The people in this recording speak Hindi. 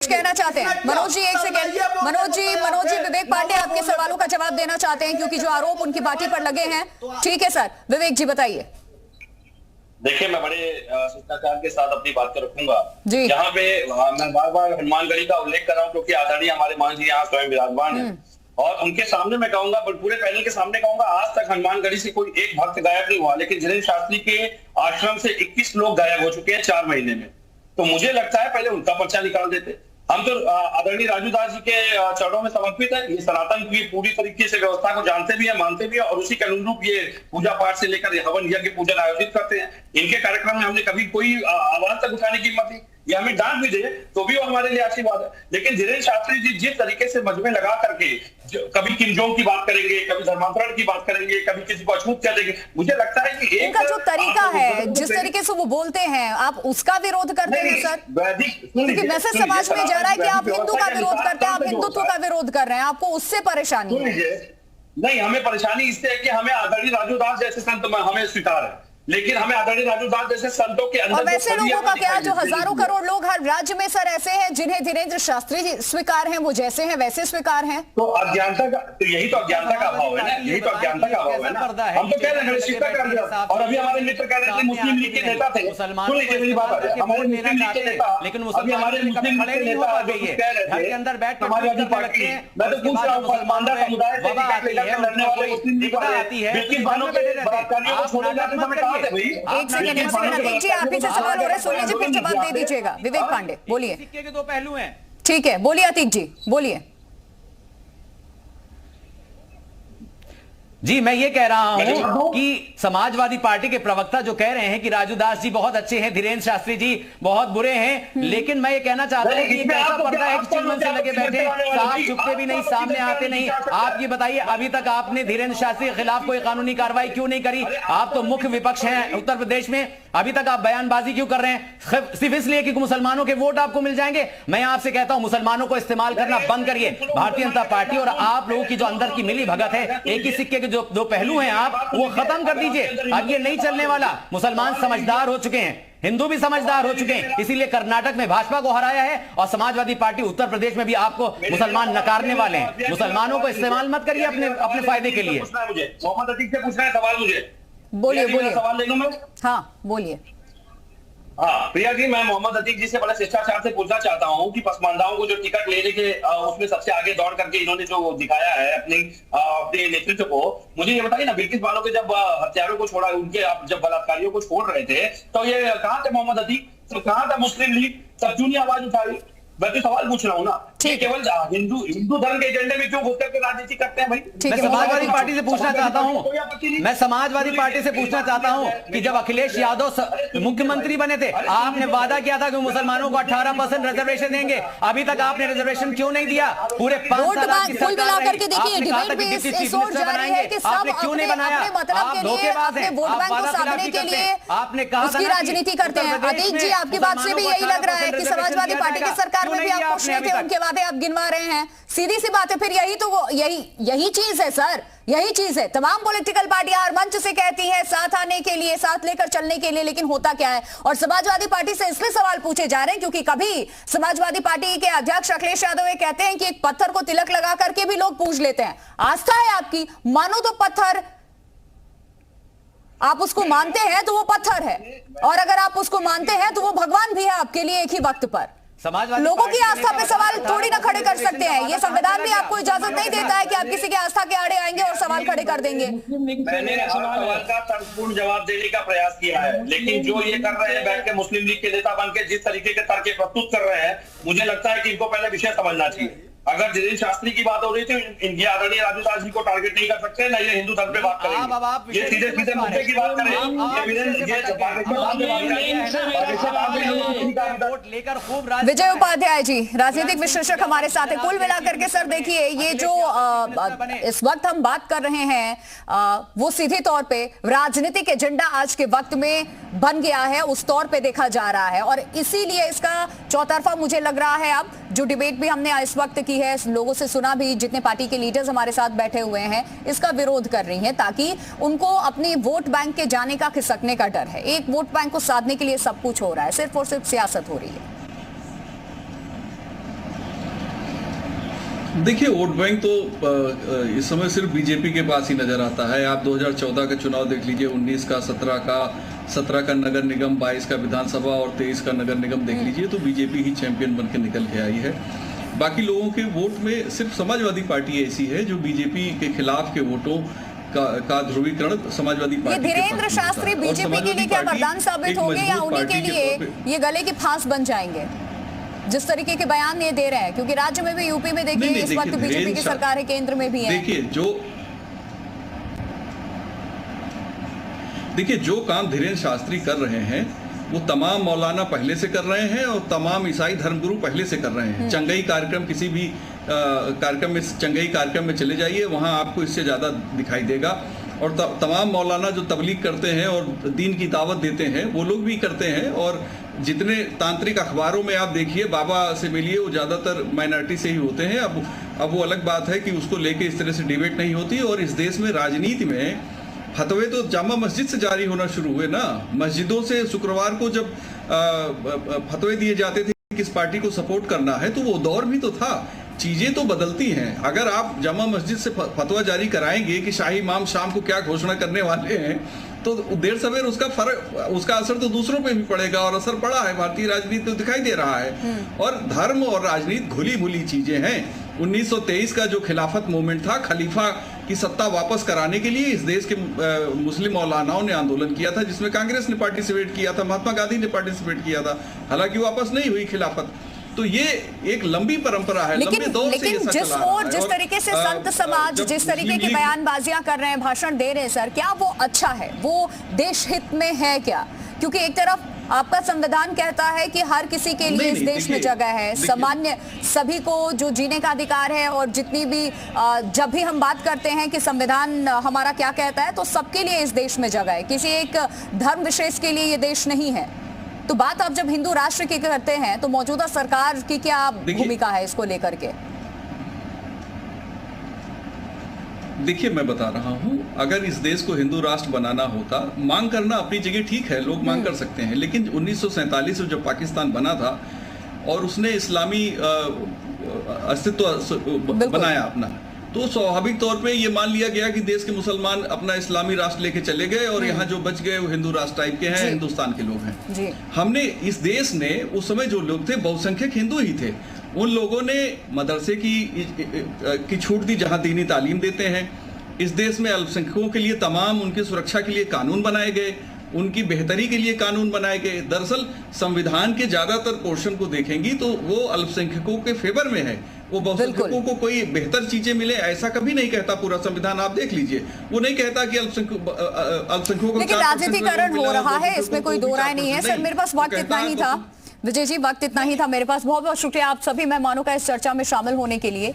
कहना चाहते हैं? मनोज जी एक सेकेंड, मनोज जी विवेक पांडे आपके सवालों का जवाब देना चाहते हैं क्योंकि जो आरोप उनकी पार्टी पर लगे हैं। ठीक है सर, विवेक जी बताइए। देखिए, मैं बड़े शिष्टाचार के साथ अपनी बात को रखूंगा। जहाँ पे मैं बार बार हनुमानगढ़ी का उल्लेख कर रहा हूँ क्योंकि आदरणीय हमारे मान जी यहाँ स्वयं विराजमान है और उनके सामने मैं कहूंगा, पूरे पैनल के सामने कहूंगा, आज तक हनुमानगढ़ी से कोई एक भक्त गायब नहीं हुआ, लेकिन धीरेन्द्र शास्त्री के आश्रम से 21 लोग गायब हो चुके हैं 4 महीने में। तो मुझे लगता है पहले उनका पर्चा निकाल देते। हम तो आदरणीय राजू दास जी के चरणों में समर्पित है। ये सनातन की पूरी तरीके से व्यवस्था को जानते भी है, मानते भी है और उसी के अनुरूप ये पूजा पाठ से लेकर हवन यज्ञ पूजन आयोजित करते हैं। इनके कार्यक्रम में हमने कभी कोई आवाज तक उठाने की हिम्मत नहीं, ये हमें डांट भी दे तो भी वो हमारे लिए अच्छी बात है। लेकिन धीरेन्द्र शास्त्री जी जिस तरीके से मजमे लगा करके कभी किम जोंग की बात करेंगे, कभी धर्मांतरण की बात करेंगे, कभी किसी को अछूत कह देंगे, मुझे लगता है कि इनका जो तरीका है, जिस तरीके से वो बोलते हैं, आप उसका विरोध करते हैं सर? क्योंकि मैसेज समाज में जा रहा है कि आप हिंदू का विरोध करते हैं, आप हिंदुत्व का विरोध कर रहे हैं, आपको उससे परेशानी है? नहीं, हमें परेशानी इससे है कि हमें आदरणीय राजू दास जैसे संत हमें स्वीकार है, लेकिन हमें आदरणीय राजू दास जैसे संतों के अंदर वैसे लोगों का क्या, जो हजारों करोड़ लोग हर राज्य में सर ऐसे हैं जिन्हें धीरेन्द्र शास्त्री जी स्वीकार हैं, वो जैसे हैं वैसे स्वीकार हैं? तो अज्ञानता का, तो यही तो अज्ञानता का अभाव है ना, यही तो अज्ञानता का अभाव है ना। हम तो कह रहे हैं शिष्टाचार दिया और अभी हमारे मित्र कह रहे थे मुस्लिम लीग के नेता थे, सुन लीजिए मेरी बात, हमारे मुस्लिम लीग के नेता, लेकिन अभी हमारे मुस्लिम लीग के नेता कह रहे थे समाजवादी पार्टी, मैं तो पूछ रहा हूँ मुसलमान समुदाय से लड़ने वाले मुस्लिम लीग वाले बिल्किस बानों के बलात्कारियों को छोड़े जाते समय कहा थे भाई। अतीक जी, आप ही से सवाल हो रहे हैं, सुन लीजिए फिर जवाब दे दीजिएगा। विवेक पांडे बोलिए। सिक्के के दो पहलू हैं। ठीक है, बोलिए अतीक जी, बोलिए। जी, मैं ये कह रहा हूं कि समाजवादी पार्टी के प्रवक्ता जो कह रहे हैं कि राजू दास जी बहुत अच्छे हैं, धीरेन्द्र शास्त्री जी बहुत बुरे हैं, लेकिन मैं ये कहना चाहता हूं कि एक ऐसा पर्दा है कि चिलमन से लगे बैठे, साफ छुपते भी नहीं, सामने आते नहीं। आप ये बताइए, अभी तक आपने धीरेन्द्र शास्त्री के खिलाफ कोई कानूनी कार्रवाई क्यों नहीं करी? आप तो मुख्य विपक्ष हैं उत्तर प्रदेश में, अभी तक आप बयानबाजी क्यों कर रहे हैं? सिर्फ इसलिए कि मुसलमानों के वोट आपको मिल जाएंगे? मैं आपसे कहता हूं मुसलमानों को इस्तेमाल करना बंद करिए। भारतीय जनता पार्टी और आप लोगों की जो अंदर की मिली भगत है, एक ही सिक्के के जो दो पहलू हैं, आप वो खत्म कर दीजिए। अब ये नहीं चलने वाला। मुसलमान समझदार हो चुके हैं, हिंदू भी समझदार हो चुके हैं, इसीलिए कर्नाटक में भाजपा को हराया है और समाजवादी पार्टी उत्तर प्रदेश में भी आपको मुसलमान नकारने वाले हैं। मुसलमानों को इस्तेमाल मत करिए अपने फायदे के लिए। मोहम्मद अतीक से पूछना है सवाल मुझे। बोलिए सवाल ले लूं मैं? हाँ बोलिए। हाँ प्रिया जी, मैं मोहम्मद अतीक जी से बड़ा शिष्टाचार से पूछना चाहता हूँ कि पसमानदाओं को जो टिकट लेने के उसमें सबसे आगे दौड़ करके इन्होंने जो दिखाया है अपने नेतृत्व को, मुझे ये बताइए ना, बिल्किस बानो के जब हत्यारों को छोड़ा, उनके जब बलात्कारियों को छोड़ रहे थे, तो ये कहाँ थे मोहम्मद अतीक? तो कहाँ था मुस्लिम लीग? सब क्यों नहीं आवाज उठाई? मैं तो सवाल पूछ रहा हूँ ना, केवल हिंदू धर्म के एजेंडे में क्यों घुस करके राजनीति करते हैं भाई? मैं समाजवादी पार्टी से पूछना चाहता हूँ, मैं समाजवादी पार्टी से पूछना चाहता हूँ कि जब अखिलेश यादव मुख्यमंत्री बने थे, आपने वादा किया था कि मुसलमानों को 18% रिजर्वेशन देंगे, अभी तक आपने रिजर्वेशन क्यों नहीं दिया? पूरे 5 साल की सरकार रही, आपने कहा था कि डिप्टी चीफ मिनिस्टर बनाएंगे, आपने क्यों नहीं बनाया? आप धोखेबाज हैं, आप वादाखिलाफी करते हैं, आपने कहा था राजनीति करते हैं। अतीक जी, आपकी बात से भी यही लग रहा है कि समाजवादी पार्टी की सरकार में भी आप खुश नहीं थे, उनके वादे आप गिनवा रहे हैं। सीधी सी बात है, फिर यही तो यही चीज है सर, यही चीज है। तमाम पॉलिटिकल पार्टियां हर मंच से कहती हैं साथ आने के लिए, साथ लेकर चलने के लिए, लेकिन होता क्या है? और समाजवादी पार्टी से इसलिए सवाल पूछे जा रहे हैं क्योंकि कभी समाजवादी पार्टी के अध्यक्ष अखिलेश यादव ये कहते हैं कि एक पत्थर को तिलक लगा करके भी लोग पूज लेते हैं। आस्था है आपकी, मानो तो पत्थर, आप उसको मानते हैं तो वो पत्थर है, और अगर आप उसको मानते हैं तो वो भगवान भी है आपके लिए एक ही वक्त पर। लोगों की आस्था पे सवाल थोड़ी ना खड़े कर सकते हैं। ये संविधान भी आपको इजाजत नहीं देता है कि आप किसी की आस्था के आड़े आएंगे और सवाल खड़े कर देंगे। मैंने सवाल का तर्कपूर्ण जवाब देने का प्रयास किया है, लेकिन जो ये कर रहे हैं बैठ के मुस्लिम लीग के नेता बन के जिस तरीके के तर्क प्रस्तुत कर रहे हैं, मुझे लगता है कि इनको पहले विषय समझना चाहिए। अगर धीरेन्द्र शास्त्री की बात हो रही थी, इनके आदरणीय राजू दास जी को टारगेट नहीं कर सकते, ना ये हिंदू धर्म पे बात करेंगे, ये सीधे सीधे मुद्दे की बात करें। विजय उपाध्याय जी राजनीतिक विश्लेषक हमारे साथ है। कुल मिलाकर के सर देखिए, ये जो इस वक्त हम बात कर रहे हैं वो सीधे तौर पे राजनीतिक एजेंडा आज के वक्त में बन गया है, उस तौर पे देखा जा रहा है, और इसीलिए इसका चौतरफा मुझे लग रहा है। अब जो डिबेट भी हमने इस वक्त की है, लोगों से सुना भी, जितने पार्टी के लीडर्स हमारे साथ बैठे हुए हैं इसका विरोध कर रही हैं ताकि उनको अपने वोट बैंक के जाने का, खिसकने का डर है। एक वोट बैंक को साधने के लिए सब कुछ हो रहा है, सिर्फ और सिर्फ सियासत हो रही है। देखिए, वोट बैंक तो इस समय सिर्फ बीजेपी के पास ही नजर आता है। आप 2014 का चुनाव देख लीजिए, 19 का, 17 का नगर निगम, 22 का विधानसभा और 23 का नगर निगम देख लीजिए, तो बीजेपी ही चैंपियन बन के निकल के आई है। बाकी लोगों के वोट में सिर्फ समाजवादी पार्टी ऐसी है जो बीजेपी के खिलाफ के वोटों का ध्रुवीकरण समाजवादी पार्टी। धीरेन्द्र शास्त्री बीजेपी के लिए क्या वरदान साबित होंगे या उन्हीं के लिए ये गले की फांस बन जाएंगे, जिस तरीके के बयान ये दे रहे हैं? क्योंकि राज्य में भी, यूपी में देखिए इस वक्त बीजेपी की सरकार है, केंद्र में भी है। देखिए जो काम धीरेन्द्र शास्त्री कर रहे हैं वो तमाम मौलाना पहले से कर रहे हैं और तमाम ईसाई धर्मगुरु पहले से कर रहे हैं। चंगई कार्यक्रम, किसी भी चंगई कार्यक्रम में चले जाइए, वहां आपको इससे ज्यादा दिखाई देगा। और तमाम मौलाना जो तबलीग करते हैं और दीन की दावत देते हैं वो लोग भी करते हैं। और जितने तांत्रिक अखबारों में आप देखिए, बाबा से मिलिए, वो ज़्यादातर माइनॉरिटी से ही होते हैं। अब वो अलग बात है कि उसको लेके इस तरह से डिबेट नहीं होती। और इस देश में राजनीति में फतवे तो जामा मस्जिद से जारी होना शुरू हुए ना। मस्जिदों से शुक्रवार को जब फतवे दिए जाते थे किस पार्टी को सपोर्ट करना है, तो वो दौर भी तो था। चीजें तो बदलती हैं। अगर आप जामा मस्जिद से फतवा जारी कराएंगे कि शाही इमाम शाम को क्या घोषणा करने वाले हैं, तो देर सवेर उसका असर तो दूसरों पे भी पड़ेगा, और असर पड़ा है। भारतीय राजनीति तो दिखाई दे रहा है। और धर्म और राजनीति घुली मुली चीजें हैं। 1923 का जो खिलाफत मूवमेंट था, खलीफा की सत्ता वापस कराने के लिए इस देश के मुस्लिम मौलानाओं ने आंदोलन किया था, जिसमें कांग्रेस ने पार्टिसिपेट किया था, महात्मा गांधी ने पार्टिसिपेट किया था। हालांकि वापस नहीं हुई खिलाफत। तो ये एक लंबी परंपरा है, लंबे दौर से ये जिस और जिस तरीके से संत समाज जिस तरीके की बयानबाजियां कर रहे हैं, भाषण दे रहे हैं सर, क्या वो अच्छा है? वो देश हित में है क्या? क्योंकि एक तरफ आपका संविधान कहता है कि हर किसी के लिए इस देश में जगह है, सामान्य सभी को जो जीने का अधिकार है। और जितनी भी जब भी हम बात करते हैं कि संविधान हमारा क्या कहता है, तो सबके लिए इस देश में जगह है, किसी एक धर्म विशेष के लिए ये देश नहीं है। तो बात आप जब हिंदू राष्ट्र की करते हैं, तो मौजूदा सरकार की क्या भूमिका है इसको लेकर के? देखिए, मैं बता रहा हूं, अगर इस देश को हिंदू राष्ट्र बनाना होता, मांग करना अपनी जगह ठीक है, लोग मांग कर सकते हैं। लेकिन 1947 में जब पाकिस्तान बना था और उसने इस्लामी अस्तित्व बनाया अपना, तो स्वाभाविक तौर पे ये मान लिया गया कि देश के मुसलमान अपना इस्लामी राष्ट्र लेके चले गए और यहाँ जो बच गए वो हिंदू राष्ट्र टाइप के हैं, हिंदुस्तान के लोग हैं। हमने इस देश ने उस समय जो लोग थे बहुसंख्यक हिंदू ही थे, उन लोगों ने मदरसे की छूट दी जहां दीनी तालीम देते हैं। इस देश में अल्पसंख्यकों के लिए तमाम उनकी सुरक्षा के लिए कानून बनाए गए, उनकी बेहतरी के लिए कानून बनाए गए। दरअसल संविधान के ज्यादातर पोर्शन को देखेंगी तो वो अल्पसंख्यकों के फेवर में है। वो बहुसंख्यकों को कोई बेहतर चीजें मिले ऐसा कभी नहीं कहता पूरा संविधान। आप देख लीजिए, वो नहीं कहता कि अल्पसंख्यकों को। लेकिन राजनीतिकरण हो रहा है, इसमें कोई दो राय नहीं है। सर, मेरे पास वक्त इतना ही था, विजय जी, वक्त इतना ही था मेरे पास। बहुत बहुत शुक्रिया आप सभी मेहमानों का इस चर्चा में शामिल होने के लिए।